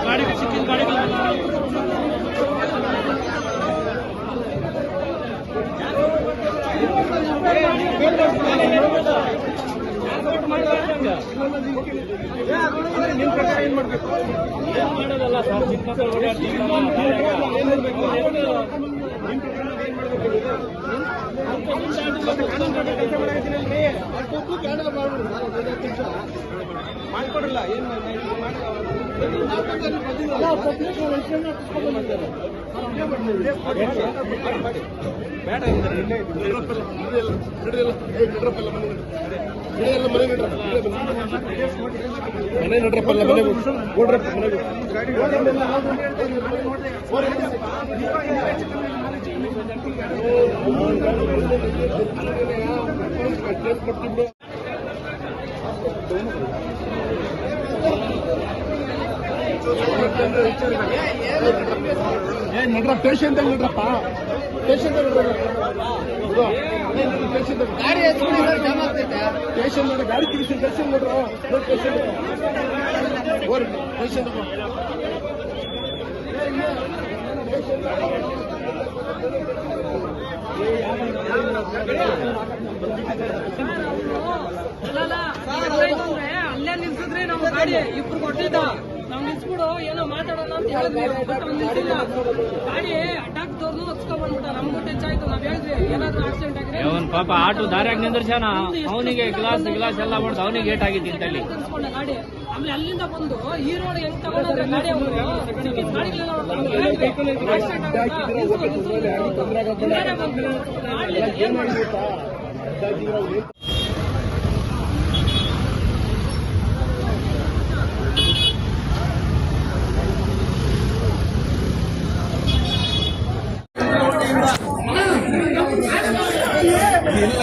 ಗಾಡಿಗೆ ಸಿಕ್ಕಿದ ಗಾಡಿಗೆ ನಿಮ್ಮ ಪ್ರಕಾರ ಏನ್ ಮಾಡ್ಬೇಕು? ಏನ್ ಮಾಡೋದಲ್ಲ ಸರ್, ಚಿಕ್ಕ ಮಕ್ಕಳು ಮಾಡ್ಕೊಡಲ್ಲ ಏನು ಬೇಡ ಮನೆ ನಡ್ರಪ್ಪಲ್ಲ ಮನೆ ಕೊಡ್ರಪ್ಪ ಮನೆಗೆ ನಡ್ರ ಪೇಷಂಟ್ ಅಲ್ಲಿ ನಡ್ರಪ್ಪ ಪೇಷಂಟ್ ಗಾಡಿ ಪೇಷಂಟ್ ಗಾಡಿ ತಿರುಗಿಸಿ ಪೇಷಂಟ್ ನೋಡ್ರ ಪೇಷಂಟ್ ಪೇಷಂಟ್ ಅಲ್ಲೇ ನಿಲ್ಸಿದ್ರಿ ನಾವು ಗಾಡಿ ಇಬ್ರು ಕೊಟ್ಟಿದ್ದ ನಾವ್ ನಿಲ್ಸ್ಬಿಡು ಏನೋ ಮಾತಾಡೋಣ ಅಂತ ಹೇಳಿದ್ವಿ. ನಿಲ್ಸಿಲ್ಲ ಗಾಡಿ ಅಡ್ಡಾಕ್ ತೋರ್ನು ಹಚ್ಕೊಂಡ್ ಬಂದ್ಬಿಟ್ಟ. ನಮ್ಗೂ ಟಚ್ ಆಯ್ತು. ನಾವ್ ಹೇಳಿದ್ವಿ ಏನಾದ್ರು ಆಕ್ಸಿಡೆಂಟ್ ಆಗಿದೆ. ಅವನ್ ಪಾಪ ಆಟೋ ದಾರ್ಯಾಗ ನಿಂದ್ರಸ್ಯಾನ, ಅವನಿಗೆ ಗ್ಲಾಸ್ ಎಲ್ಲ ಮಾಡ್ದು ಅವನಿಗೆ ಏಟ್ ಆಗಿತ್ತು ಇಂತಲ್ಲಿ ಗಾಡಿ. ಆಮೇಲೆ ಅಲ್ಲಿಂದ ಬಂದು ಈ ರೋಡ್ ಹೆಂಗ್ ತಗೊಂಡ್ರೆ ಗಾಡಿ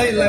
ಇಲ್ಲ